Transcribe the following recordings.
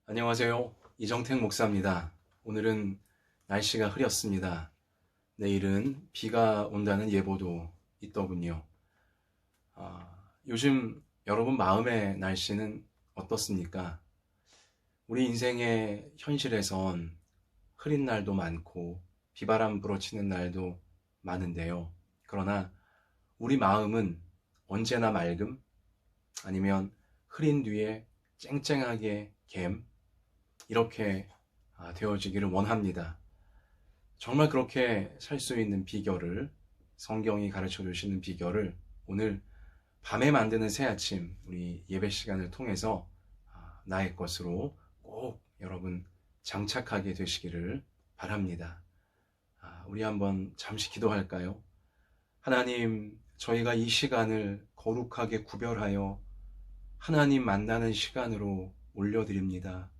안녕하세요. 이정택 목사입니다. 오늘은 날씨가 흐렸습니다. 내일은 비가 온다는 예보도 있더군요. 요즘 여러분 마음의 날씨는 어떻습니까? 우리 인생의 현실에선 흐린 날도 많고 비바람 불어치는 날도 많은데요. 그러나 우리 마음은 언제나 맑음? 아니면 흐린 뒤에 쨍쨍하게 갬? 이렇게 되어지기를 원합니다. 정말 그렇게 살 수 있는 비결을, 성경이 가르쳐 주시는 비결을 오늘 밤에 만드는 새 아침 우리 예배 시간을 통해서 나의 것으로 꼭 여러분 장착하게 되시기를 바랍니다. 우리 한번 잠시 기도할까요? 하나님, 저희가 이 시간을 거룩하게 구별하여 하나님 만나는 시간으로 올려드립니다.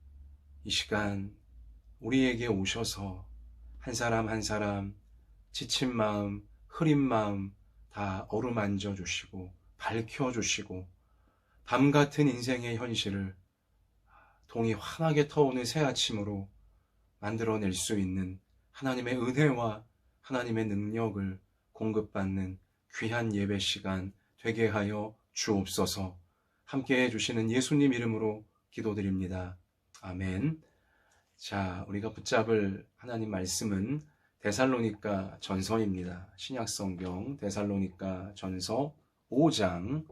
이 시간 우리에게 오셔서 한 사람 한 사람 지친 마음, 흐린 마음 다 어루만져 주시고 밝혀 주시고 밤 같은 인생의 현실을 동이 환하게 터오는 새 아침으로 만들어낼 수 있는 하나님의 은혜와 하나님의 능력을 공급받는 귀한 예배 시간 되게 하여 주옵소서. 함께 해주시는 예수님 이름으로 기도드립니다. 아멘. 자, 우리가 붙잡을 하나님 말씀은 데살로니가 전서입니다. 신약성경 데살로니가 전서 5장,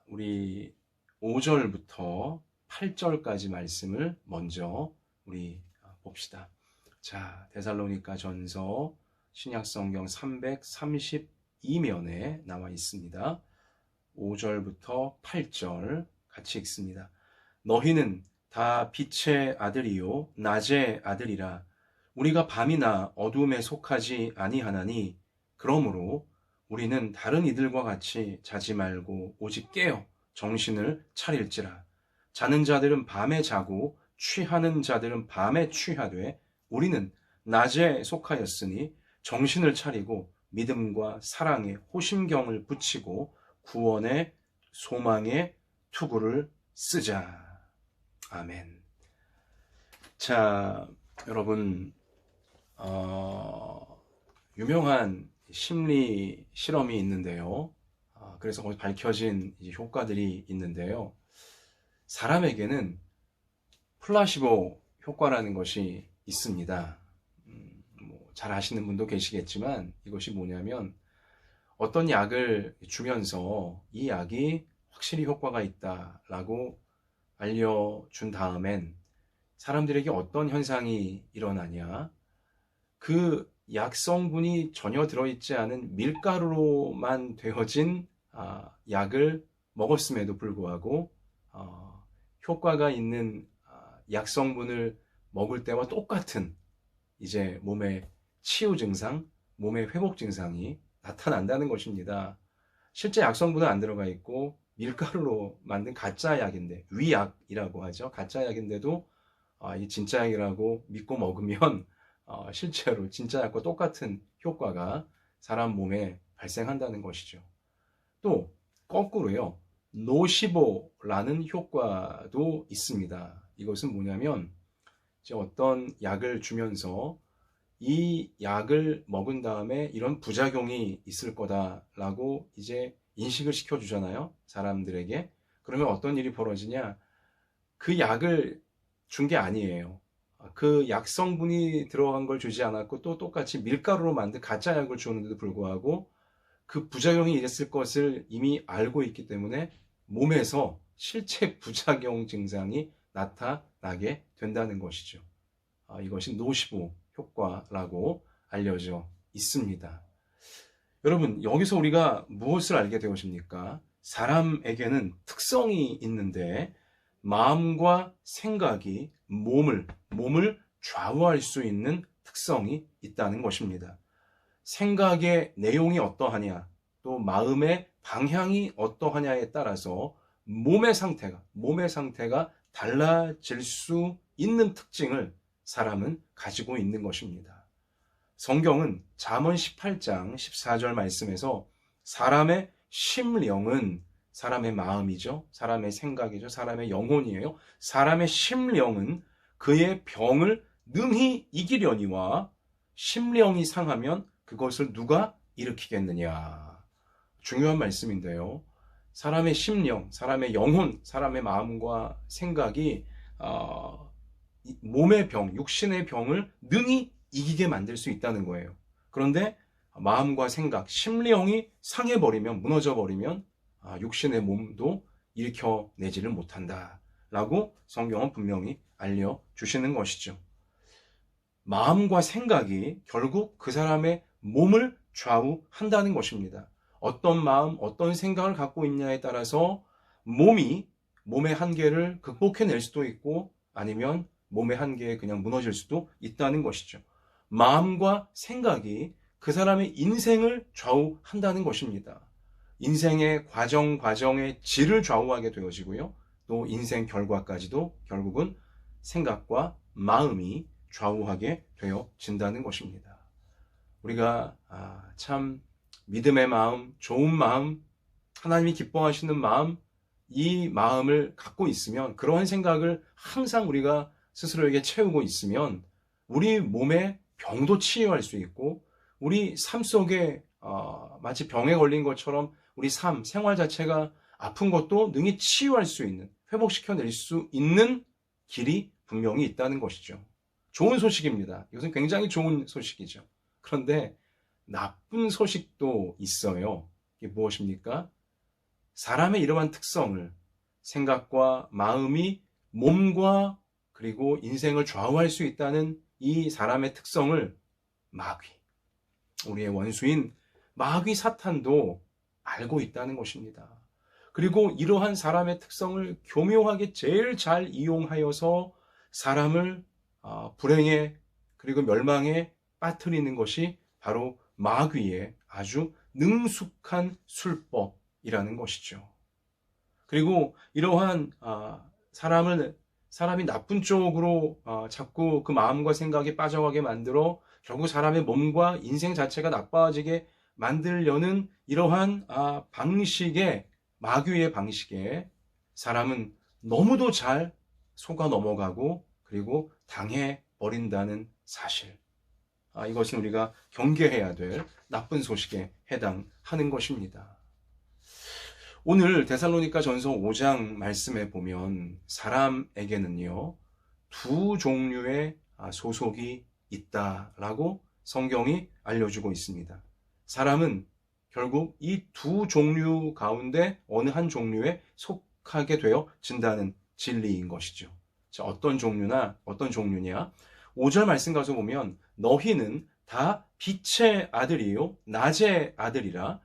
우리 5절부터 8절까지 말씀을 먼저 우리 봅시다. 자, 데살로니가 전서 신약성경 332면에 나와 있습니다. 5절부터 8절 같이 읽습니다. 너희는 다 빛의 아들이요 낮의 아들이라. 우리가 밤이나 어둠에 속하지 아니하나니 그러므로 우리는 다른 이들과 같이 자지 말고 오직 깨어 정신을 차릴지라. 자는 자들은 밤에 자고 취하는 자들은 밤에 취하되 우리는 낮에 속하였으니 정신을 차리고 믿음과 사랑에 호심경을 붙이고 구원의 소망의 투구를 쓰자. 아멘. 자, 여러분, 유명한 심리 실험이 있는데요. 그래서 거기 밝혀진 효과들이 있는데요. 사람에게는 플라시보 효과라는 것이 있습니다. 잘 아시는 분도 계시겠지만 이것이 뭐냐면 어떤 약을 주면서 이 약이 확실히 효과가 있다라고 알려준 다음엔 사람들에게 어떤 현상이 일어나냐, 그 약성분이 전혀 들어있지 않은 밀가루로만 되어진 약을 먹었음에도 불구하고 효과가 있는 약성분을 먹을 때와 똑같은 이제 몸의 치유 증상, 몸의 회복 증상이 나타난다는 것입니다. 실제 약성분은 안 들어가 있고 밀가루로 만든 가짜 약인데, 위약이라고 하죠. 가짜 약인데도 이 진짜 약이라고 믿고 먹으면 실제로 진짜 약과 똑같은 효과가 사람 몸에 발생한다는 것이죠. 또 거꾸로요, 노시보라는 효과도 있습니다. 이것은 뭐냐면 이제 어떤 약을 주면서 이 약을 먹은 다음에 이런 부작용이 있을 거다라고 이제 인식을 시켜주잖아요, 사람들에게. 그러면 어떤 일이 벌어지냐, 그 약을 준 게 아니에요. 그 약성분이 들어간 걸 주지 않았고 또 똑같이 밀가루로 만든 가짜 약을 주었는데도 불구하고 그 부작용이 있을 것을 이미 알고 있기 때문에 몸에서 실제 부작용 증상이 나타나게 된다는 것이죠. 이것이 노시보 효과라고 알려져 있습니다. 여러분, 여기서 우리가 무엇을 알게 되었습니까? 사람에게는 특성이 있는데 마음과 생각이 몸을 좌우할 수 있는 특성이 있다는 것입니다. 생각의 내용이 어떠하냐, 또 마음의 방향이 어떠하냐에 따라서 몸의 상태가 달라질 수 있는 특징을 사람은 가지고 있는 것입니다. 성경은 잠언 18장 14절 말씀에서 사람의 심령은 사람의 마음이죠. 사람의 생각이죠. 사람의 영혼이에요. 사람의 심령은 그의 병을 능히 이기려니와 심령이 상하면 그것을 누가 일으키겠느냐. 중요한 말씀인데요. 사람의 심령, 사람의 영혼, 사람의 마음과 생각이 몸의 병, 육신의 병을 능히 이기게 만들 수 있다는 거예요. 그런데 마음과 생각, 심령이 상해버리면, 무너져버리면 육신의 몸도 일으켜내지를 못한다 라고 성경은 분명히 알려주시는 것이죠. 마음과 생각이 결국 그 사람의 몸을 좌우한다는 것입니다. 어떤 마음, 어떤 생각을 갖고 있냐에 따라서 몸의 한계를 극복해낼 수도 있고 아니면 몸의 한계에 그냥 무너질 수도 있다는 것이죠. 마음과 생각이 그 사람의 인생을 좌우한다는 것입니다. 인생의 과정의 질을 좌우하게 되어지고요. 또 인생 결과까지도 결국은 생각과 마음이 좌우하게 되어진다는 것입니다. 우리가 참 믿음의 마음, 좋은 마음, 하나님이 기뻐하시는 마음, 이 마음을 갖고 있으면, 그러한 생각을 항상 우리가 스스로에게 채우고 있으면 우리 몸의 병도 치유할 수 있고 우리 삶 속에 마치 병에 걸린 것처럼 우리 생활 자체가 아픈 것도 능히 치유할 수 있는, 회복시켜낼 수 있는 길이 분명히 있다는 것이죠. 좋은 소식입니다. 이것은 굉장히 좋은 소식이죠. 그런데 나쁜 소식도 있어요. 이게 무엇입니까? 사람의 이러한 특성을, 생각과 마음이 몸과 그리고 인생을 좌우할 수 있다는 이 사람의 특성을 마귀, 우리의 원수인 마귀 사탄도 알고 있다는 것입니다. 그리고 이러한 사람의 특성을 교묘하게 제일 잘 이용하여서 사람을 불행에 그리고 멸망에 빠뜨리는 것이 바로 마귀의 아주 능숙한 술법이라는 것이죠. 그리고 이러한 사람이 나쁜 쪽으로 자꾸 그 마음과 생각에 빠져가게 만들어 결국 사람의 몸과 인생 자체가 나빠지게 만들려는 이러한 마귀의 방식에 사람은 너무도 잘 속아 넘어가고 그리고 당해버린다는 사실. 이것은 우리가 경계해야 될 나쁜 소식에 해당하는 것입니다. 오늘 데살로니가 전서 5장 말씀에 보면 사람에게는요, 두 종류의 소속이 있다라고 성경이 알려주고 있습니다. 사람은 결국 이 두 종류 가운데 어느 한 종류에 속하게 되어진다는 진리인 것이죠. 자, 어떤 종류냐? 5절 말씀 가서 보면 너희는 다 빛의 아들이요 낮의 아들이라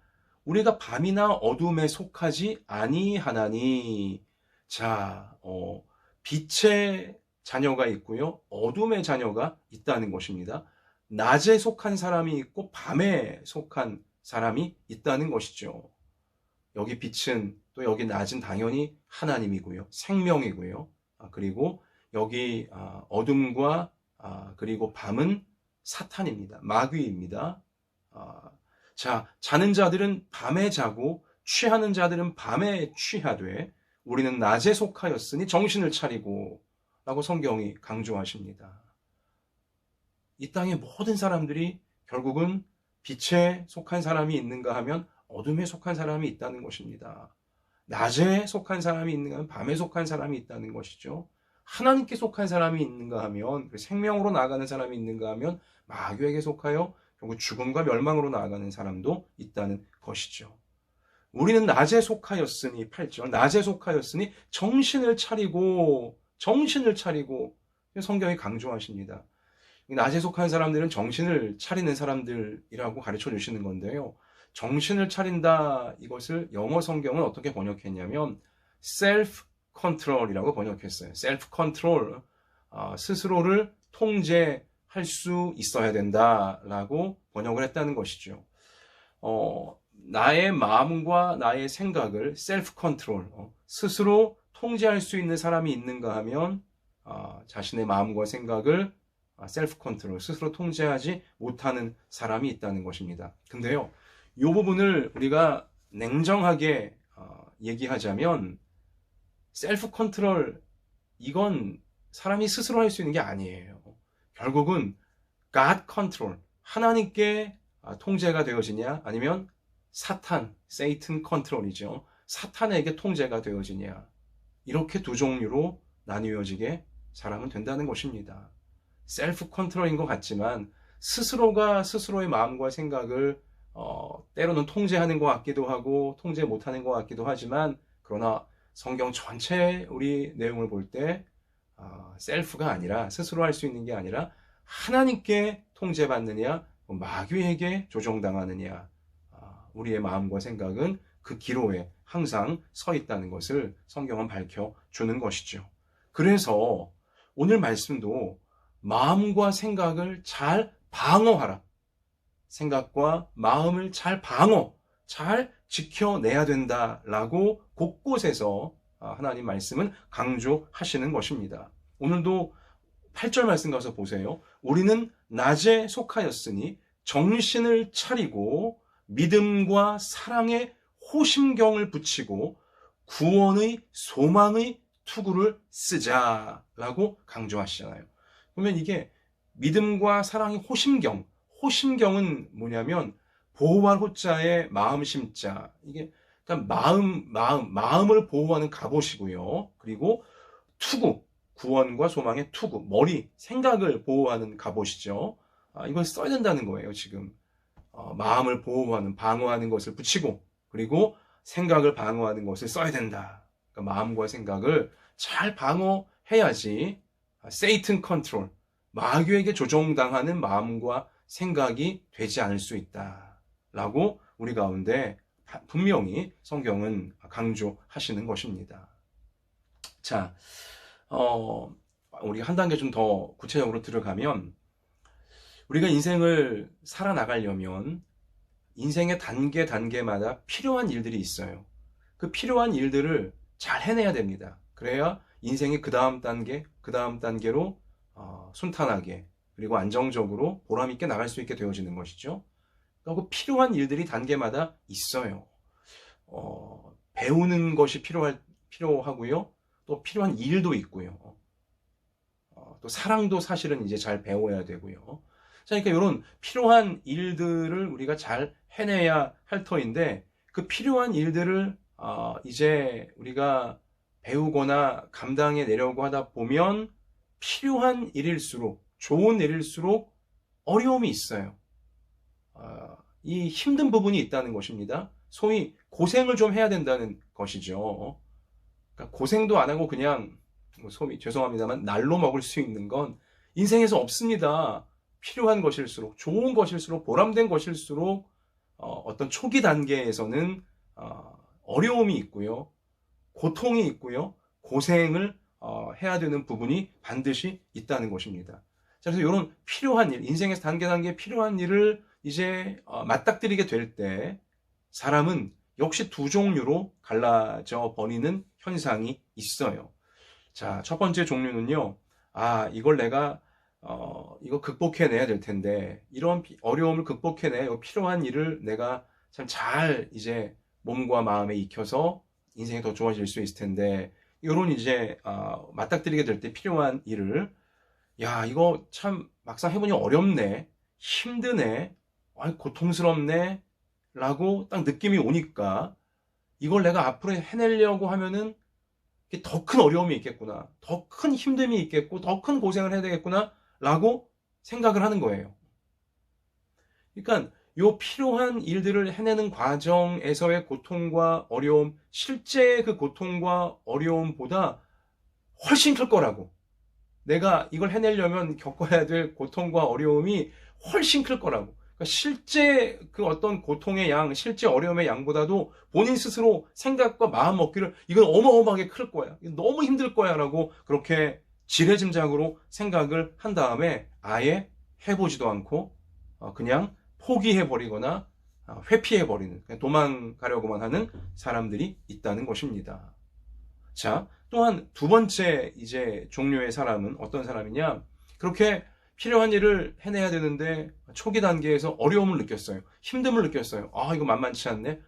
우리가 밤이나 어둠에 속하지 아니하나니. 자, 빛의 자녀가 있고요, 어둠의 자녀가 있다는 것입니다. 낮에 속한 사람이 있고 밤에 속한 사람이 있다는 것이죠. 여기 빛은, 또 여기 낮은 당연히 하나님이고요, 생명이고요. 그리고 여기 어둠과 그리고 밤은 사탄입니다. 마귀입니다. 자, 자는 자들은 밤에 자고 취하는 자들은 밤에 취하되 우리는 낮에 속하였으니 정신을 차리고 라고 성경이 강조하십니다. 이 땅의 모든 사람들이 결국은 빛에 속한 사람이 있는가 하면 어둠에 속한 사람이 있다는 것입니다. 낮에 속한 사람이 있는가 하면 밤에 속한 사람이 있다는 것이죠. 하나님께 속한 사람이 있는가 하면, 생명으로 나아가는 사람이 있는가 하면 마귀에게 속하여 결국 죽음과 멸망으로 나아가는 사람도 있다는 것이죠. 우리는 낮에 속하였으니, 8절, 낮에 속하였으니 정신을 차리고 성경이 강조하십니다. 낮에 속한 사람들은 정신을 차리는 사람들이라고 가르쳐 주시는 건데요. 정신을 차린다, 이것을 영어 성경은 어떻게 번역했냐면 self control이라고 번역했어요. self control, 스스로를 통제할 수 있어야 된다라고 번역을 했다는 것이죠. 나의 마음과 나의 생각을 self control, 스스로 통제할 수 있는 사람이 있는가 하면 자신의 마음과 생각을 self control, 스스로 통제하지 못하는 사람이 있다는 것입니다. 근데요, 이 부분을 우리가 냉정하게 얘기하자면 셀프 컨트롤, 이건 사람이 스스로 할 수 있는 게 아니에요. 결국은 God 컨트롤, 하나님께 통제가 되어지냐, 아니면 사탄, 세이튼 컨트롤이죠. 사탄에게 통제가 되어지냐, 이렇게 두 종류로 나뉘어지게 사람은 된다는 것입니다. 셀프 컨트롤인 것 같지만 스스로가 스스로의 마음과 생각을 때로는 통제하는 것 같기도 하고 통제 못하는 것 같기도 하지만, 그러나 성경 전체 우리 내용을 볼 때 셀프가 아니라, 스스로 할 수 있는 게 아니라 하나님께 통제받느냐, 마귀에게 조종당하느냐, 우리의 마음과 생각은 그 기로에 항상 서 있다는 것을 성경은 밝혀주는 것이죠. 그래서 오늘 말씀도 마음과 생각을 잘 방어하라, 생각과 마음을 잘 잘 지켜내야 된다라고 곳곳에서 하나님 말씀은 강조하시는 것입니다. 오늘도 8절 말씀 가서 보세요. 우리는 낮에 속하였으니 정신을 차리고 믿음과 사랑의 호심경을 붙이고 구원의 소망의 투구를 쓰자라고 강조하시잖아요. 그러면 이게 믿음과 사랑의 호심경, 호심경은 뭐냐면 보호할 호자에 마음 심자, 이게 그러니까 마음을 보호하는 갑옷이고요. 그리고 투구, 구원과 소망의 투구, 머리, 생각을 보호하는 갑옷이죠. 이걸 써야 된다는 거예요, 지금. 마음을 보호하는, 방어하는 것을 붙이고, 그리고 생각을 방어하는 것을 써야 된다. 그러니까 마음과 생각을 잘 방어해야지 세이튼 컨트롤, 마귀에게 조종당하는 마음과 생각이 되지 않을 수 있다라고 우리 가운데 분명히 성경은 강조하시는 것입니다. 자, 우리 한 단계 좀 더 구체적으로 들어가면, 우리가 인생을 살아나가려면 인생의 단계마다 필요한 일들이 있어요. 그 필요한 일들을 잘 해내야 됩니다. 그래야 인생이 그 다음 단계로 순탄하게, 그리고 안정적으로 보람있게 나갈 수 있게 되어지는 것이죠. 그리고 필요한 일들이 단계마다 있어요. 배우는 것이 필요하고요. 또 필요한 일도 있고요. 또 사랑도 사실은 이제 잘 배워야 되고요. 자, 그러니까 이런 필요한 일들을 우리가 잘 해내야 할 터인데, 그 필요한 일들을 이제 우리가 배우거나 감당해 내려고 하다 보면 필요한 일일수록, 좋은 일일수록 어려움이 있어요. 이 힘든 부분이 있다는 것입니다. 소위 고생을 좀 해야 된다는 것이죠. 그러니까 고생도 안 하고 그냥 소위, 죄송합니다만, 날로 먹을 수 있는 건 인생에서 없습니다. 필요한 것일수록, 좋은 것일수록, 보람된 것일수록 어떤 초기 단계에서는 어려움이 있고요, 고통이 있고요, 고생을 해야 되는 부분이 반드시 있다는 것입니다. 자, 그래서 이런 필요한 일, 인생에서 단계 필요한 일을 이제 맞닥뜨리게 될 때 사람은 역시 두 종류로 갈라져 버리는 현상이 있어요. 자, 첫 번째 종류는요, 이걸 내가 이거 극복해내야 될 텐데, 이런 어려움을 극복해내 필요한 일을 내가 참 잘 이제 몸과 마음에 익혀서 인생이 더 좋아질 수 있을 텐데, 이런 이제 맞닥뜨리게 될 때 필요한 일을, 이거 참 막상 해보니 어렵네, 힘드네, 고통스럽네 라고 딱 느낌이 오니까, 이걸 내가 앞으로 해내려고 하면은 더 큰 어려움이 있겠구나, 더 큰 힘듦이 있겠고, 더 큰 고생을 해야 되겠구나 라고 생각을 하는 거예요. 그러니까 이 필요한 일들을 해내는 과정에서의 고통과 어려움, 실제 그 고통과 어려움보다 훨씬 클 거라고, 내가 이걸 해내려면 겪어야 될 고통과 어려움이 훨씬 클 거라고, 그러니까 실제 그 어떤 고통의 양, 실제 어려움의 양보다도 본인 스스로 생각과 마음 먹기를, 이건 어마어마하게 클 거야, 너무 힘들 거야 라고 그렇게 지레짐작으로 생각을 한 다음에 아예 해보지도 않고 그냥 포기해버리거나 회피해버리는, 도망가려고만 하는 사람들이 있다는 것입니다. 자, 또한 두 번째 이제 종류의 사람은 어떤 사람이냐, 그렇게 필요한 일을 해내야 되는데 초기 단계에서 어려움을 느꼈어요. 힘듦을 느꼈어요. 이거 만만치 않네.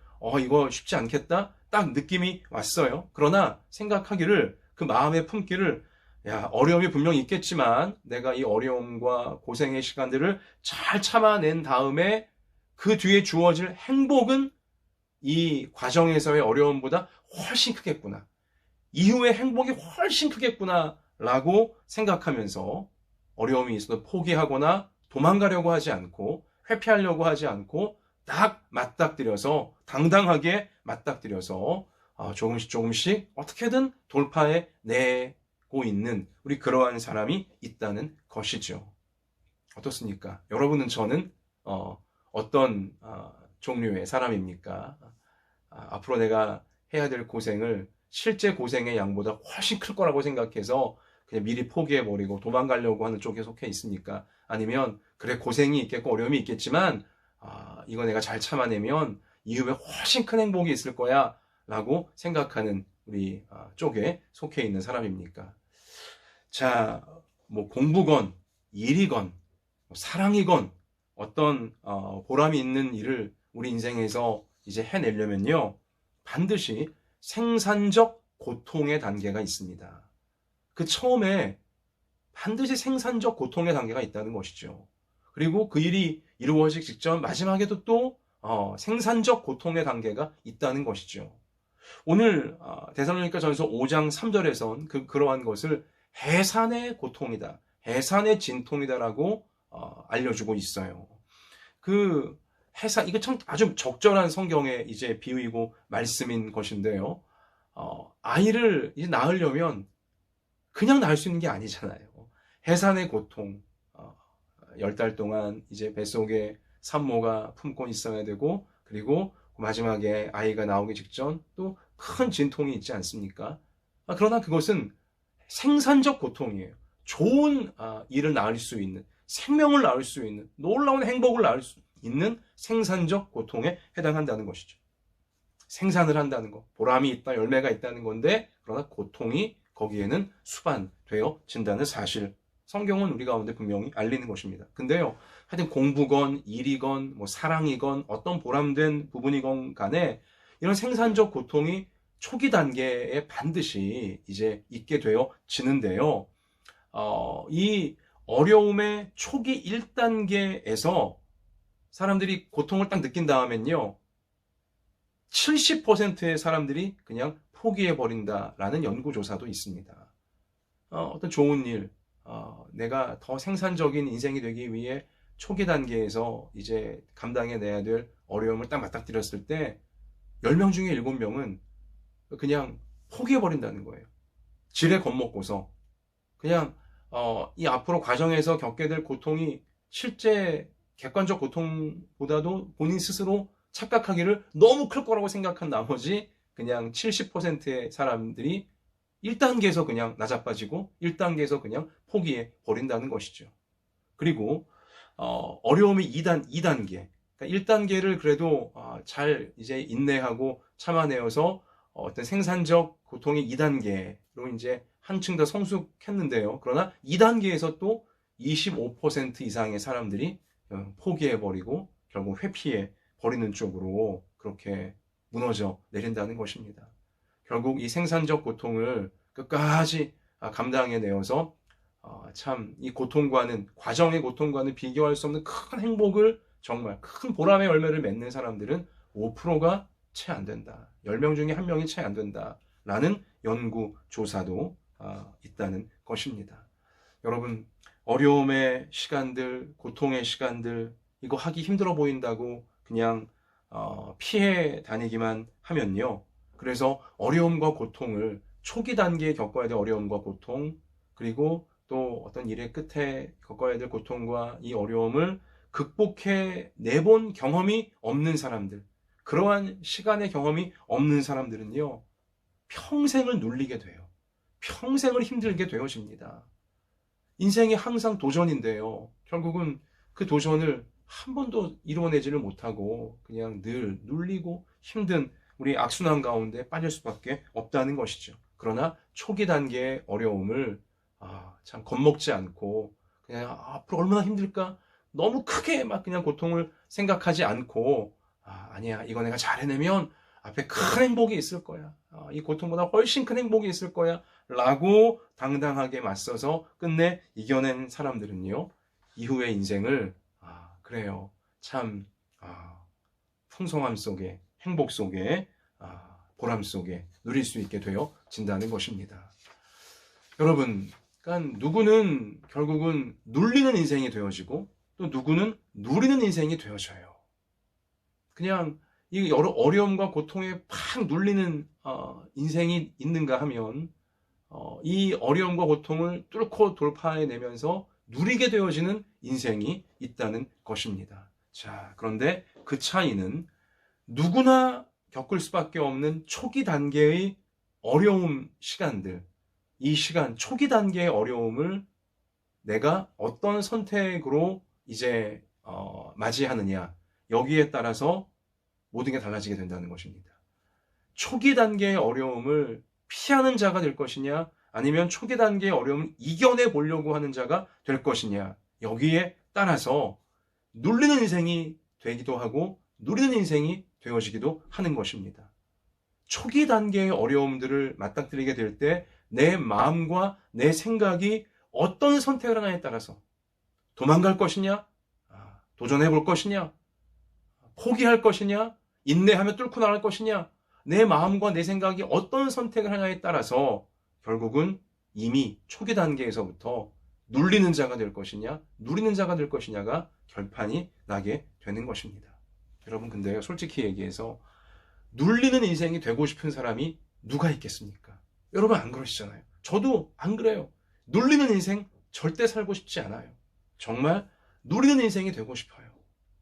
이거 쉽지 않겠다. 딱 느낌이 왔어요. 그러나 생각하기를, 그 마음에 품기를, 야, 어려움이 분명히 있겠지만 내가 이 어려움과 고생의 시간들을 잘 참아낸 다음에 그 뒤에 주어질 행복은 이 과정에서의 어려움보다 훨씬 크겠구나. 이후의 행복이 훨씬 크겠구나 라고 생각하면서 어려움이 있어도 포기하거나 도망가려고 하지 않고 회피하려고 하지 않고 딱 맞닥뜨려서, 당당하게 맞닥뜨려서 조금씩 조금씩 어떻게든 돌파해 내고 있는 우리 그러한 사람이 있다는 것이죠. 어떻습니까? 여러분은, 저는 어떤 종류의 사람입니까? 앞으로 내가 해야 될 고생을 실제 고생의 양보다 훨씬 클 거라고 생각해서 그냥 미리 포기해버리고 도망가려고 하는 쪽에 속해 있습니까? 아니면 그래, 고생이 있겠고 어려움이 있겠지만 이거 내가 잘 참아내면 이후에 훨씬 큰 행복이 있을 거야 라고 생각하는 우리 쪽에 속해 있는 사람입니까? 자, 뭐 공부건 일이건 사랑이건 어떤 보람이 있는 일을 우리 인생에서 이제 해내려면요, 반드시 생산적 고통의 단계가 있습니다. 그 처음에 반드시 생산적 고통의 단계가 있다는 것이죠. 그리고 그 일이 이루어지기 직전 마지막에도 또 생산적 고통의 단계가 있다는 것이죠. 오늘 데살로니가전서 5장 3절에선 그러한 것을 해산의 고통이다, 해산의 진통이다라고 알려주고 있어요. 그 해산, 이거 참 아주 적절한 성경의 이제 비유이고 말씀인 것인데요. 아이를 이제 낳으려면 그냥 낳을 수 있는 게 아니잖아요. 해산의 고통, 10달 동안 이제 뱃속에 산모가 품고 있어야 되고, 그리고 마지막에 아이가 나오기 직전 또 큰 진통이 있지 않습니까? 그러나 그것은 생산적 고통이에요. 좋은 일을 낳을 수 있는, 생명을 낳을 수 있는, 놀라운 행복을 낳을 수 있는 생산적 고통에 해당한다는 것이죠. 생산을 한다는 것, 보람이 있다, 열매가 있다는 건데, 그러나 고통이 거기에는 수반되어진다는 사실, 성경은 우리 가운데 분명히 알리는 것입니다. 근데요, 하여튼 공부건 일이건 뭐 사랑이건 어떤 보람된 부분이건 간에 이런 생산적 고통이 초기 단계에 반드시 이제 있게 되어지는데요. 이 어려움의 초기 1단계에서 사람들이 고통을 딱 느낀 다음엔요, 70%의 사람들이 그냥 포기해버린다라는 연구조사도 있습니다. 어떤 좋은 일, 내가 더 생산적인 인생이 되기 위해 초기 단계에서 이제 감당해내야 될 어려움을 딱 맞닥뜨렸을 때 10명 중에 7명은 그냥 포기해버린다는 거예요. 지레 겁먹고서 그냥 이 앞으로 과정에서 겪게 될 고통이 실제 객관적 고통보다도 본인 스스로 착각하기를 너무 클 거라고 생각한 나머지 그냥 70%의 사람들이 1단계에서 그냥 나자빠지고 1단계에서 그냥 포기해 버린다는 것이죠. 그리고 어려움이 2단계, 그러니까 1단계를 그래도 잘 이제 인내하고 참아내어서 어떤 생산적 고통의 2단계로 이제 한층 더 성숙했는데요. 그러나 2단계에서 또 25% 이상의 사람들이 포기해버리고 결국 회피해 버리는 쪽으로 그렇게 무너져 내린다는 것입니다. 결국 이 생산적 고통을 끝까지 감당해내어서 참 이 고통과는, 과정의 고통과는 비교할 수 없는 큰 행복을, 정말 큰 보람의 열매를 맺는 사람들은 5%가 채 안 된다. 10명 중에 1명이 채 안 된다. 라는 연구 조사도 있다는 것입니다. 여러분, 어려움의 시간들, 고통의 시간들, 이거 하기 힘들어 보인다고 그냥 피해 다니기만 하면요, 그래서 어려움과 고통을 초기 단계에 겪어야 될 어려움과 고통, 그리고 또 어떤 일의 끝에 겪어야 될 고통과 이 어려움을 극복해 내본 경험이 없는 사람들, 그러한 시간의 경험이 없는 사람들은요, 평생을 눌리게 돼요. 평생을 힘들게 되어집니다. 인생이 항상 도전인데요, 결국은 그 도전을 한 번도 이루어내지를 못하고 그냥 늘 눌리고 힘든 우리 악순환 가운데 빠질 수밖에 없다는 것이죠. 그러나 초기 단계의 어려움을 참 겁먹지 않고 그냥 앞으로 얼마나 힘들까, 너무 크게 막 그냥 고통을 생각하지 않고 아니야, 이거 내가 잘 해내면 앞에 큰 행복이 있을 거야. 이 고통보다 훨씬 큰 행복이 있을 거야. 라고 당당하게 맞서서 끝내 이겨낸 사람들은요, 이후의 인생을, 그래요. 참, 풍성함 속에, 행복 속에, 보람 속에 누릴 수 있게 되어진다는 것입니다. 여러분, 그러니까 누구는 결국은 눌리는 인생이 되어지고 또 누구는 누리는 인생이 되어져요. 그냥 이 여러 어려움과 고통에 팍 눌리는 인생이 있는가 하면 이 어려움과 고통을 뚫고 돌파해내면서 누리게 되어지는 인생이 있다는 것입니다. 자, 그런데 그 차이는 누구나 겪을 수밖에 없는 초기 단계의 어려움 시간들, 이 시간, 초기 단계의 어려움을 내가 어떤 선택으로 이제 맞이하느냐, 여기에 따라서 모든 게 달라지게 된다는 것입니다. 초기 단계의 어려움을 피하는 자가 될 것이냐, 아니면 초기 단계의 어려움을 이겨내 보려고 하는 자가 될 것이냐, 여기에 따라서 눌리는 인생이 되기도 하고 누리는 인생이 되어지기도 하는 것입니다. 초기 단계의 어려움들을 맞닥뜨리게 될 때 내 마음과 내 생각이 어떤 선택을 하냐에 따라서 도망갈 것이냐, 도전해 볼 것이냐, 포기할 것이냐, 인내하며 뚫고 나갈 것이냐, 내 마음과 내 생각이 어떤 선택을 하냐에 따라서 결국은 이미 초기 단계에서부터 눌리는 자가 될 것이냐, 누리는 자가 될 것이냐가 결판이 나게 되는 것입니다. 여러분, 근데 솔직히 얘기해서 눌리는 인생이 되고 싶은 사람이 누가 있겠습니까? 여러분 안 그러시잖아요. 저도 안 그래요. 눌리는 인생 절대 살고 싶지 않아요. 정말 누리는 인생이 되고 싶어요.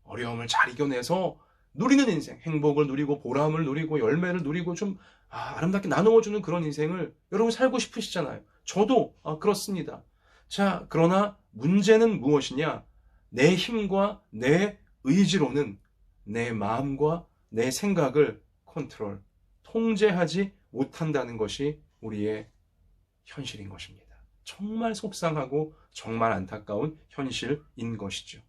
어려움을 잘 이겨내서 누리는 인생, 행복을 누리고 보람을 누리고 열매를 누리고 좀 아름답게 나누어주는 그런 인생을 여러분 살고 싶으시잖아요. 저도 그렇습니다. 자, 그러나 문제는 무엇이냐? 내 힘과 내 의지로는 내 마음과 내 생각을 통제하지 못한다는 것이 우리의 현실인 것입니다. 정말 속상하고 정말 안타까운 현실인 것이죠.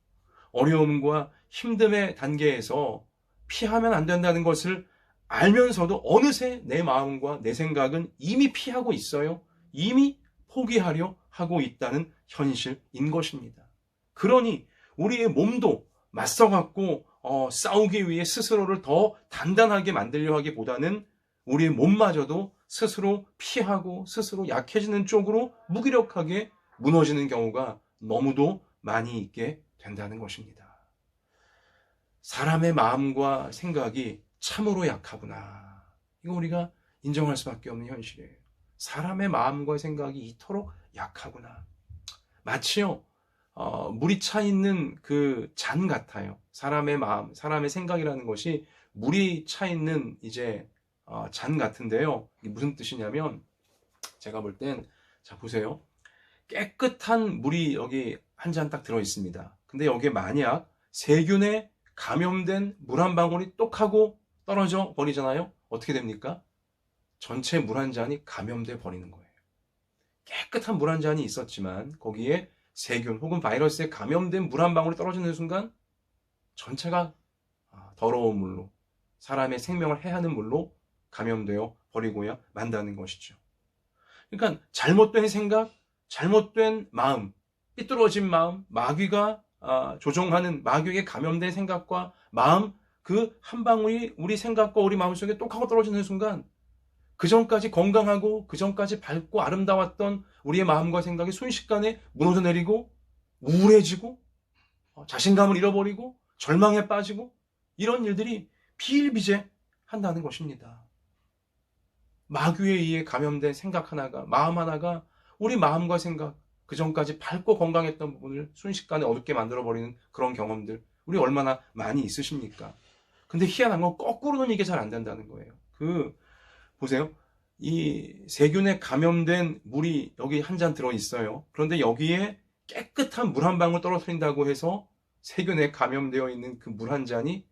어려움과 힘듦의 단계에서 피하면 안 된다는 것을 알면서도 어느새 내 마음과 내 생각은 이미 피하고 있어요. 이미 포기하려 하고 있다는 현실인 것입니다. 그러니 우리의 몸도 맞서갖고 싸우기 위해 스스로를 더 단단하게 만들려 하기보다는 우리의 몸마저도 스스로 피하고 스스로 약해지는 쪽으로 무기력하게 무너지는 경우가 너무도 많이 있게 된다는 것입니다. 사람의 마음과 생각이 참으로 약하구나. 이거 우리가 인정할 수밖에 없는 현실이에요. 사람의 마음과 생각이 이토록 약하구나. 마치요, 물이 차 있는 그 잔 같아요. 사람의 마음, 사람의 생각이라는 것이 물이 차 있는 이제 잔 같은데요. 이게 무슨 뜻이냐면, 제가 볼 땐, 자, 보세요. 깨끗한 물이 여기 한 잔 딱 들어 있습니다. 근데 여기에 만약 세균에 감염된 물 한 방울이 똑 하고 떨어져 버리잖아요. 어떻게 됩니까? 전체 물 한 잔이 감염돼 버리는 거예요. 깨끗한 물 한 잔이 있었지만 거기에 세균 혹은 바이러스에 감염된 물 한 방울이 떨어지는 순간 전체가 더러운 물로, 사람의 생명을 해하는 물로 감염되어 버리고야 만다는 것이죠. 그러니까 잘못된 생각, 잘못된 마음, 삐뚤어진 마음, 마귀가 조종하는, 마귀에게 감염된 생각과 마음, 그 한 방울이 우리 생각과 우리 마음속에 똑 하고 떨어지는 순간 그 전까지 건강하고 그 전까지 밝고 아름다웠던 우리의 마음과 생각이 순식간에 무너져 내리고 우울해지고 자신감을 잃어버리고 절망에 빠지고 이런 일들이 비일비재한다는 것입니다. 마귀에 의해 감염된 생각 하나가, 마음 하나가 우리 마음과 생각, 그 전까지 밝고 건강했던 부분을 순식간에 어둡게 만들어버리는 그런 경험들, 우리 얼마나 많이 있으십니까? 근데 희한한 건 거꾸로는 이게 잘 안 된다는 거예요. 보세요. 이 세균에 감염된 물이 여기 한 잔 들어있어요. 그런데 여기에 깨끗한 물 한 방울 떨어뜨린다고 해서 세균에 감염되어 있는 그 물 한 잔이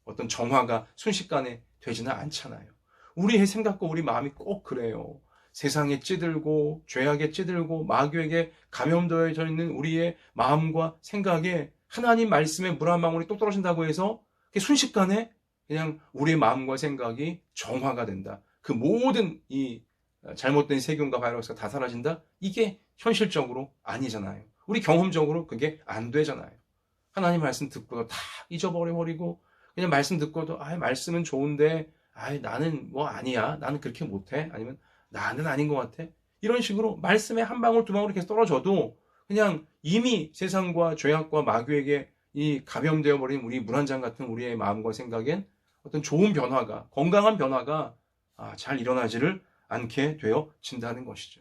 어떤 정화가 순식간에 되지는 않잖아요. 우리의 생각과 우리 마음이 꼭 그래요. 세상에 찌들고 죄악에 찌들고 마귀에게 감염되어져 있는 우리의 마음과 생각에 하나님 말씀의 물 한 방울이 똑 떨어진다고 해서 순식간에 그냥 우리의 마음과 생각이 정화가 된다. 그 모든 이 잘못된 세균과 바이러스가 다 사라진다? 이게 현실적으로 아니잖아요. 우리 경험적으로 그게 안 되잖아요. 하나님 말씀 듣고도 다 잊어버려버리고 그냥 말씀 듣고도 말씀은 좋은데 나는 뭐 아니야. 나는 그렇게 못해. 아니면 나는 아닌 것 같아. 이런 식으로 말씀에 한 방울 두 방울 이렇게 떨어져도 그냥 이미 세상과 죄악과 마귀에게 이 감염되어 버린 우리 물 한 잔 같은 우리의 마음과 생각엔 어떤 좋은 변화가, 건강한 변화가 잘 일어나지를 않게 되어진다는 것이죠.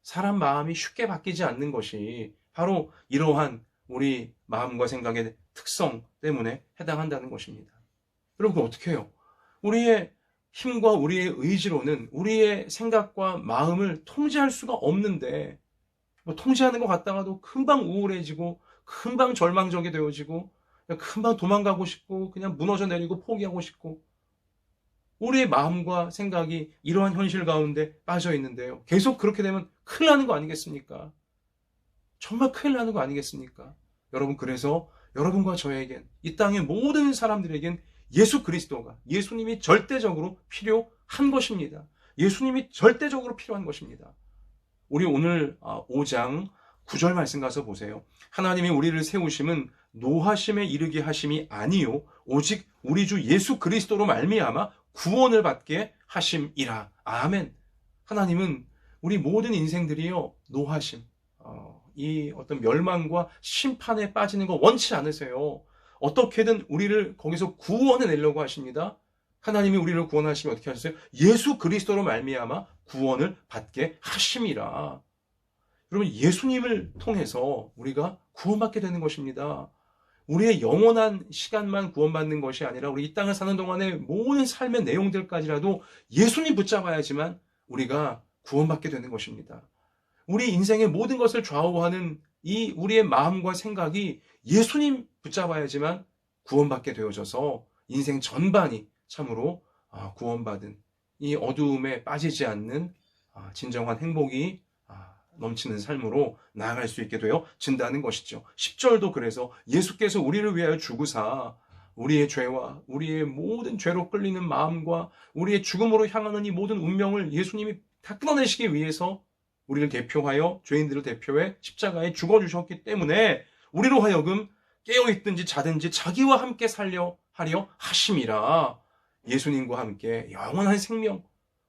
사람 마음이 쉽게 바뀌지 않는 것이 바로 이러한 우리 마음과 생각의 특성 때문에 해당한다는 것입니다. 여러분 어떻게 해요? 우리의 힘과 우리의 의지로는 우리의 생각과 마음을 통제할 수가 없는데 뭐 통제하는 것 같다가도 금방 우울해지고 금방 절망적이 되어지고 금방 도망가고 싶고 그냥 무너져 내리고 포기하고 싶고 우리의 마음과 생각이 이러한 현실 가운데 빠져 있는데요. 계속 그렇게 되면 큰일 나는 거 아니겠습니까? 정말 큰일 나는 거 아니겠습니까? 여러분 그래서 여러분과 저에겐 이 땅의 모든 사람들에겐 예수 그리스도가 예수님이 절대적으로 필요한 것입니다. 예수님이 절대적으로 필요한 것입니다. 우리 오늘 5장 9절 말씀 가서 보세요. 하나님이 우리를 세우심은 노하심에 이르게 하심이 아니요 오직 우리 주 예수 그리스도로 말미암아 구원을 받게 하심이라. 아멘. 하나님은 우리 모든 인생들이요 노하심, 이 어떤 멸망과 심판에 빠지는 거 원치 않으세요. 어떻게든 우리를 거기서 구원해 내려고 하십니다. 하나님이 우리를 구원하시면 어떻게 하셨어요? 예수 그리스도로 말미암아 구원을 받게 하심이라. 여러분 예수님을 통해서 우리가 구원받게 되는 것입니다. 우리의 영원한 시간만 구원받는 것이 아니라 우리 이 땅을 사는 동안의 모든 삶의 내용들까지라도 예수님 붙잡아야지만 우리가 구원받게 되는 것입니다. 우리 인생의 모든 것을 좌우하는 이 우리의 마음과 생각이 예수님 붙잡아야지만 구원받게 되어져서 인생 전반이 참으로 구원받은 이 어두움에 빠지지 않는 진정한 행복이 넘치는 삶으로 나아갈 수 있게 되어진다는 것이죠. 10절도 그래서 예수께서 우리를 위하여 죽으사 우리의 죄와 우리의 모든 죄로 끌리는 마음과 우리의 죽음으로 향하는 이 모든 운명을 예수님이 다 끊어내시기 위해서 우리를 대표하여 죄인들을 대표해 십자가에 죽어주셨기 때문에 우리로 하여금 깨어있든지 자든지 자기와 함께 살려 하려 하심이라. 예수님과 함께 영원한 생명,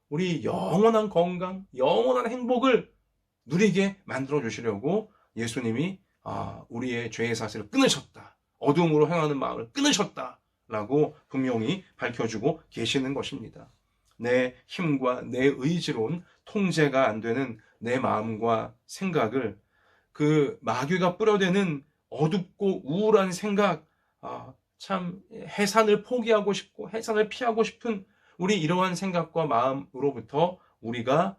우리 영원한 건강, 영원한 행복을 누리게 만들어 주시려고 예수님이 우리의 죄의 사슬을 끊으셨다. 어둠으로 향하는 마음을 끊으셨다라고 분명히 밝혀주고 계시는 것입니다. 내 힘과 내 의지로는 통제가 안 되는 내 마음과 생각을 그 마귀가 뿌려대는 어둡고 우울한 생각, 참 해산을 포기하고 싶고 해산을 피하고 싶은 우리 이러한 생각과 마음으로부터 우리가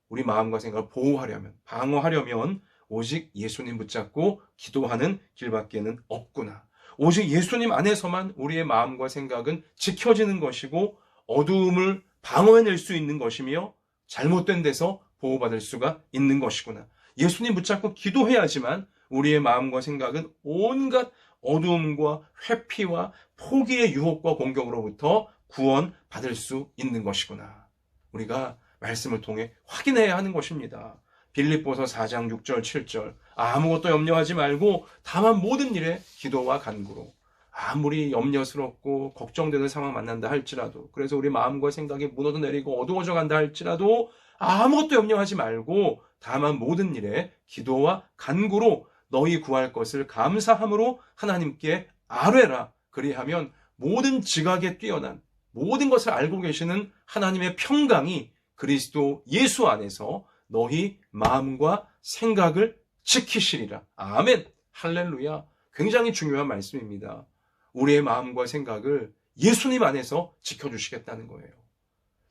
우리 마음과 생각을 보호하려면, 방어하려면 오직 예수님 붙잡고 기도하는 길밖에는 없구나. 오직 예수님 안에서만 우리의 마음과 생각은 지켜지는 것이고 어두움을 방어해낼 수 있는 것이며 잘못된 데서 보호받을 수가 있는 것이구나. 예수님 붙잡고 기도해야지만 우리의 마음과 생각은 온갖 어두움과 회피와 포기의 유혹과 공격으로부터 구원받을 수 있는 것이구나. 우리가 말씀을 통해 확인해야 하는 것입니다. 빌립보서 4장 6절 7절 아무것도 염려하지 말고 다만 모든 일에 기도와 간구로. 아무리 염려스럽고 걱정되는 상황 만난다 할지라도, 그래서 우리 마음과 생각이 무너져 내리고 어두워져 간다 할지라도 아무것도 염려하지 말고 다만 모든 일에 기도와 간구로 너희 구할 것을 감사함으로 하나님께 아뢰라. 그리하면 모든 지각에 뛰어난 모든 것을 알고 계시는 하나님의 평강이 그리스도 예수 안에서 너희 마음과 생각을 지키시리라. 아멘. 할렐루야. 굉장히 중요한 말씀입니다. 우리의 마음과 생각을 예수님 안에서 지켜주시겠다는 거예요.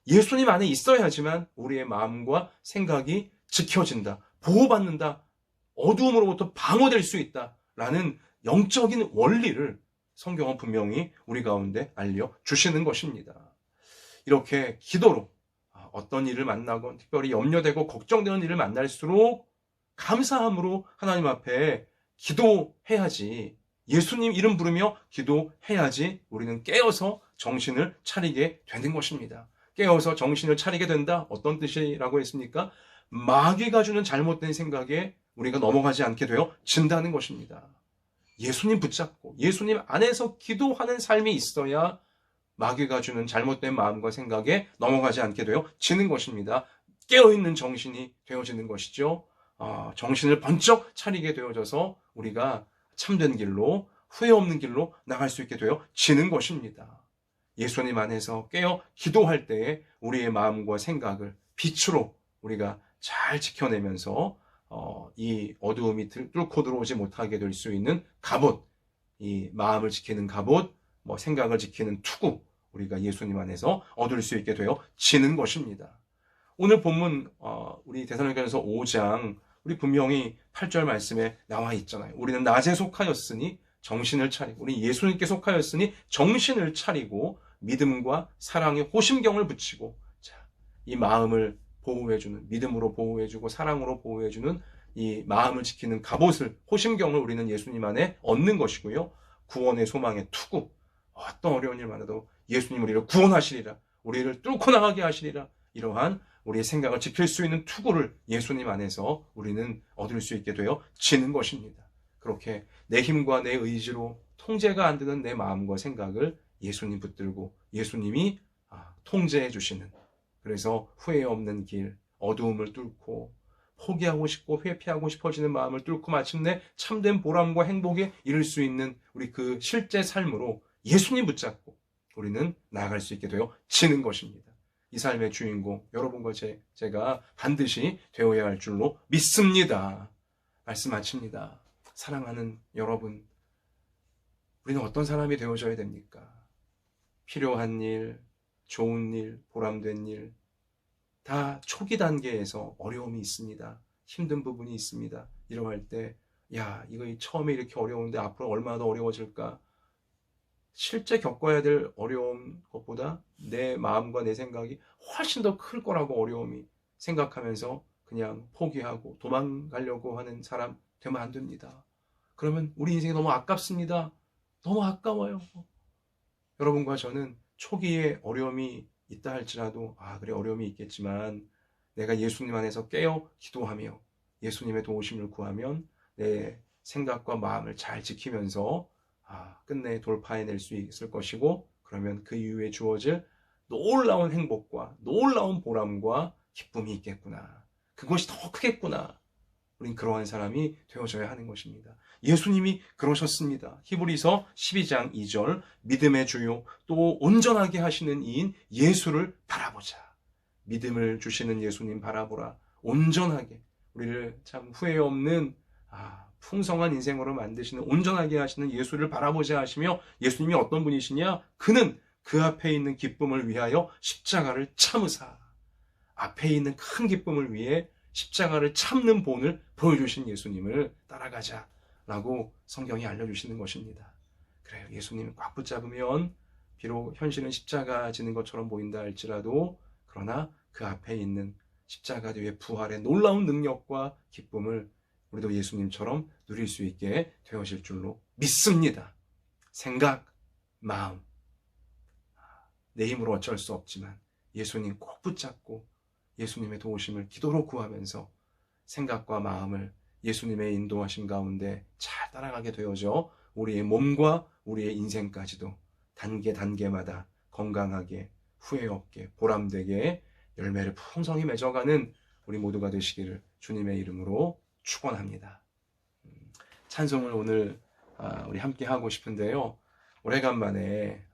예수님 안에 있어야지만 우리의 마음과 생각이 지켜진다, 보호받는다, 어두움으로부터 방어될 수 있다라는 영적인 원리를 성경은 분명히 우리 가운데 알려주시는 것입니다. 이렇게 기도로 어떤 일을 만나건 특별히 염려되고 걱정되는 일을 만날수록 감사함으로 하나님 앞에 기도해야지, 예수님 이름 부르며 기도해야지 우리는 깨어서 정신을 차리게 되는 것입니다. 깨어서 정신을 차리게 된다. 어떤 뜻이라고 했습니까? 마귀가 주는 잘못된 생각에 우리가 넘어가지 않게 되어진다는 것입니다. 예수님 붙잡고 예수님 안에서 기도하는 삶이 있어야 마귀가 주는 잘못된 마음과 생각에 넘어가지 않게 되어지는 것입니다. 깨어있는 정신이 되어지는 것이죠. 정신을 번쩍 차리게 되어져서 우리가 참된 길로, 후회 없는 길로 나갈 수 있게 되어지는 것입니다. 예수님 안에서 깨어 기도할 때에 우리의 마음과 생각을 빛으로 우리가 잘 지켜내면서 이 어두움이 뚫고 들어오지 못하게 될 수 있는 갑옷, 이 마음을 지키는 갑옷, 생각을 지키는 투구, 우리가 예수님 안에서 얻을 수 있게 되어지는 것입니다. 오늘 본문 우리 데살로니가전서 5장 우리 분명히 8절 말씀에 나와 있잖아요. 우리는 낮에 속하였으니 정신을 차리고, 우리 예수님께 속하였으니 정신을 차리고 믿음과 사랑의 호심경을 붙이고, 이 마음을 보호해주는, 믿음으로 보호해주고 사랑으로 보호해주는 이 마음을 지키는 갑옷을, 호심경을 우리는 예수님 안에 얻는 것이고요. 구원의 소망의 투구, 어떤 어려운 일 많아도 예수님 우리를 구원하시리라, 우리를 뚫고 나가게 하시리라, 이러한 우리의 생각을 지킬 수 있는 투구를 예수님 안에서 우리는 얻을 수 있게 되어지는 것입니다. 그렇게 내 힘과 내 의지로 통제가 안 되는 내 마음과 생각을 예수님 붙들고 예수님이 통제해 주시는, 그래서 후회 없는 길, 어두움을 뚫고 포기하고 싶고 회피하고 싶어지는 마음을 뚫고 마침내 참된 보람과 행복에 이를 수 있는 우리 그 실제 삶으로 예수님 붙잡고 우리는 나아갈 수 있게 되어지는 것입니다. 이 삶의 주인공 여러분과 제가 반드시 되어야 할 줄로 믿습니다. 말씀 마칩니다. 사랑하는 여러분, 우리는 어떤 사람이 되어져야 됩니까? 필요한 일, 좋은 일, 보람된 일, 다 초기 단계에서 어려움이 있습니다. 힘든 부분이 있습니다. 이러할 때, 이거 처음에 이렇게 어려운데 앞으로 얼마나 더 어려워질까? 실제 겪어야 될 어려운 것보다 내 마음과 내 생각이 훨씬 더 클 거라고 어려움이 생각하면서 그냥 포기하고 도망가려고 하는 사람 되면 안 됩니다. 그러면 우리 인생이 너무 아깝습니다. 너무 아까워요. 여러분과 저는 초기에 어려움이 있다 할지라도 그래 어려움이 있겠지만 내가 예수님 안에서 깨어 기도하며 예수님의 도우심을 구하면 내 생각과 마음을 잘 지키면서 끝내 돌파해낼 수 있을 것이고, 그러면 그 이후에 주어질 놀라운 행복과 놀라운 보람과 기쁨이 있겠구나. 그것이 더 크겠구나. 우린 그러한 사람이 되어져야 하는 것입니다. 예수님이 그러셨습니다. 히브리서 12장 2절, 믿음의 주요 또 온전하게 하시는 이인 예수를 바라보자. 믿음을 주시는 예수님 바라보라. 온전하게 우리를 참 후회 없는 풍성한 인생으로 만드시는, 온전하게 하시는 예수를 바라보자 하시며, 예수님이 어떤 분이시냐? 그는 그 앞에 있는 기쁨을 위하여 십자가를 참으사. 앞에 있는 큰 기쁨을 위해 십자가를 참는 본을 보여주신 예수님을 따라가자라고 성경이 알려주시는 것입니다. 그래요. 예수님을 꽉 붙잡으면 비록 현실은 십자가 지는 것처럼 보인다 할지라도, 그러나 그 앞에 있는 십자가 뒤에 부활의 놀라운 능력과 기쁨을 우리도 예수님처럼 누릴 수 있게 되어질 줄로 믿습니다. 생각, 마음, 내 힘으로 어쩔 수 없지만 예수님 꼭 붙잡고 예수님의 도우심을 기도로 구하면서 생각과 마음을 예수님의 인도하심 가운데 잘 따라가게 되어져 우리의 몸과 우리의 인생까지도 단계마다 건강하게, 후회 없게, 보람되게 열매를 풍성히 맺어가는 우리 모두가 되시기를 주님의 이름으로 축원합니다. 찬송을 오늘 우리 함께 하고 싶은데요. 오래간만에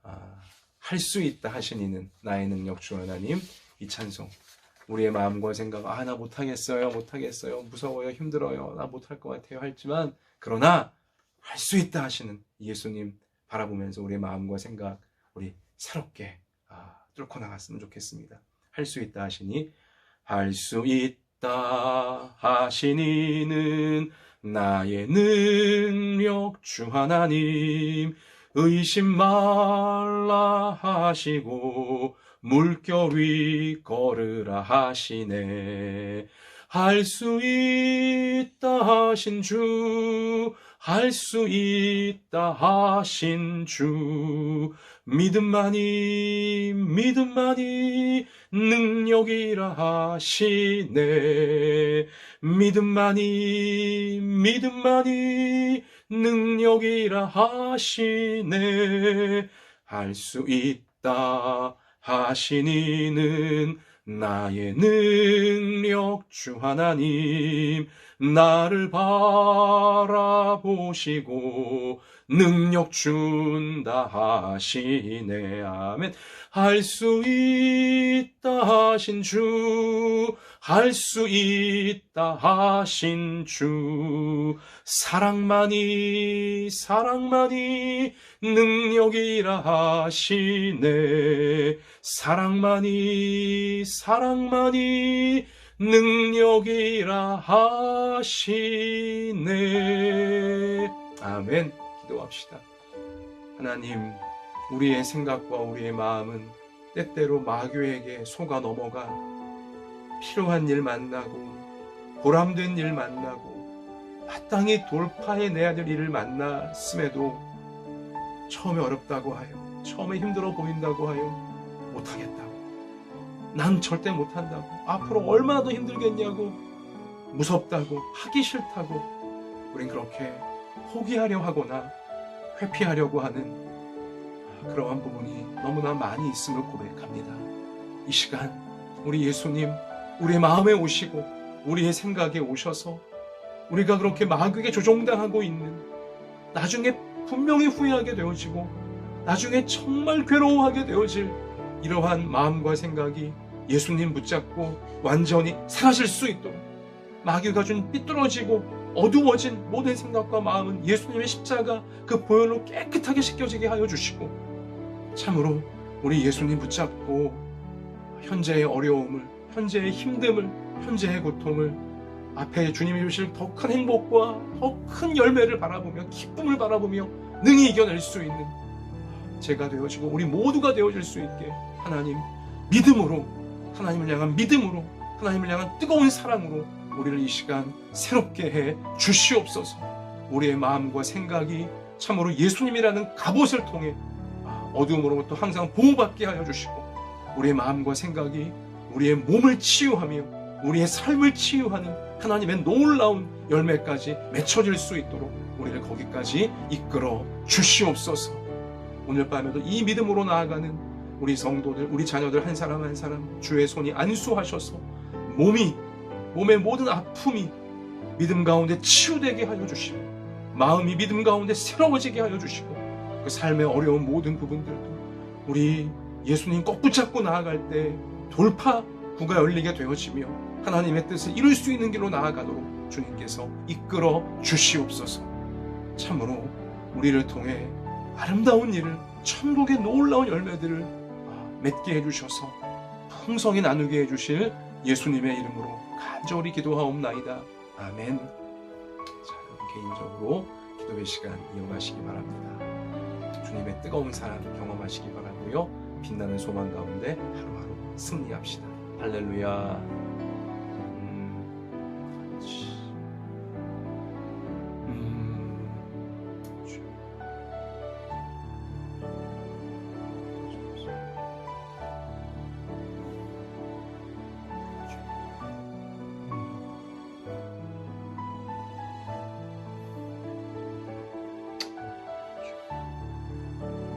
할 수 있다 하신 이는 나의 능력 주 하나님, 이 찬송 우리의 마음과 생각, 나 못하겠어요, 무서워요, 힘들어요, 나 못할 것 같아요 하지만, 그러나 할 수 있다 하시는 예수님 바라보면서 우리의 마음과 생각 우리 새롭게 뚫고 나갔으면 좋겠습니다. 할 수 있다 하시니, 할 수 있다 하시니는 나의 능력 주 하나님, 의심 말라 하시고 물결 위 걸으라 하시네. 할 수 있다 하신 주 할 수 있다 하신 주 믿음만이 능력이라 하시네. 믿음만이 능력이라 하시네. 할 수 있다 하시니는 나의 능력 주 하나님 나를 바라보시고 능력 준다 하시네. 아멘. 할 수 있다 하신 주, 할 수 있다 하신 주, 사랑만이 능력이라 하시네. 사랑만이 능력이라 하시네. 아멘. 기도합시다. 하나님, 우리의 생각과 우리의 마음은 때때로 마귀에게 속아 넘어가 필요한 일 만나고 보람된 일 만나고 마땅히 돌파해내야 될 일을 만났음에도 처음에 어렵다고 하여, 처음에 힘들어 보인다고 하여 못하겠다고, 난 절대 못한다고, 앞으로 얼마나 더 힘들겠냐고, 무섭다고, 하기 싫다고 우린 그렇게 포기하려 하거나 회피하려고 하는 그러한 부분이 너무나 많이 있음을 고백합니다. 이 시간 우리 예수님 우리의 마음에 오시고 우리의 생각에 오셔서 우리가 그렇게 마귀에게 조종당하고 있는, 나중에 분명히 후회하게 되어지고 나중에 정말 괴로워하게 되어질 이러한 마음과 생각이 예수님 붙잡고 완전히 사라질 수 있도록, 마귀가 준 삐뚤어지고 어두워진 모든 생각과 마음은 예수님의 십자가 그 보혈로 깨끗하게 씻겨지게 하여 주시고, 참으로 우리 예수님 붙잡고 현재의 어려움을, 현재의 힘듦을, 현재의 고통을 앞에 주님이 주실 더 큰 행복과 더 큰 열매를 바라보며 기쁨을 바라보며 능히 이겨낼 수 있는 제가 되어지고 우리 모두가 되어질 수 있게 하나님 믿음으로, 하나님을 향한 믿음으로, 하나님을 향한 뜨거운 사랑으로 우리를 이 시간 새롭게 해 주시옵소서. 우리의 마음과 생각이 참으로 예수님이라는 갑옷을 통해 어두움으로부터 항상 보호받게 하여 주시고, 우리의 마음과 생각이 우리의 몸을 치유하며 우리의 삶을 치유하는 하나님의 놀라운 열매까지 맺혀질 수 있도록 우리를 거기까지 이끌어 주시옵소서. 오늘 밤에도 이 믿음으로 나아가는 우리 성도들, 우리 자녀들 한 사람 한 사람 주의 손이 안수하셔서 몸의 모든 아픔이 믿음 가운데 치유되게 하여 주시고, 마음이 믿음 가운데 새로워지게 하여 주시고, 그 삶의 어려운 모든 부분들도 우리 예수님 꼭 붙잡고 나아갈 때 돌파구가 열리게 되어지며 하나님의 뜻을 이룰 수 있는 길로 나아가도록 주님께서 이끌어 주시옵소서. 참으로 우리를 통해 아름다운 일을, 천국의 놀라운 열매들을 맺게 해주셔서 풍성히 나누게 해주실 예수님의 이름으로 간절히 기도하옵나이다. 아멘. 자, 여러분 개인적으로 기도의 시간 이어가시기 바랍니다. 주님의 뜨거운 사랑 경험하시기 바라고요. 빛나는 소망 가운데 하루하루 승리합시다. 할렐루야.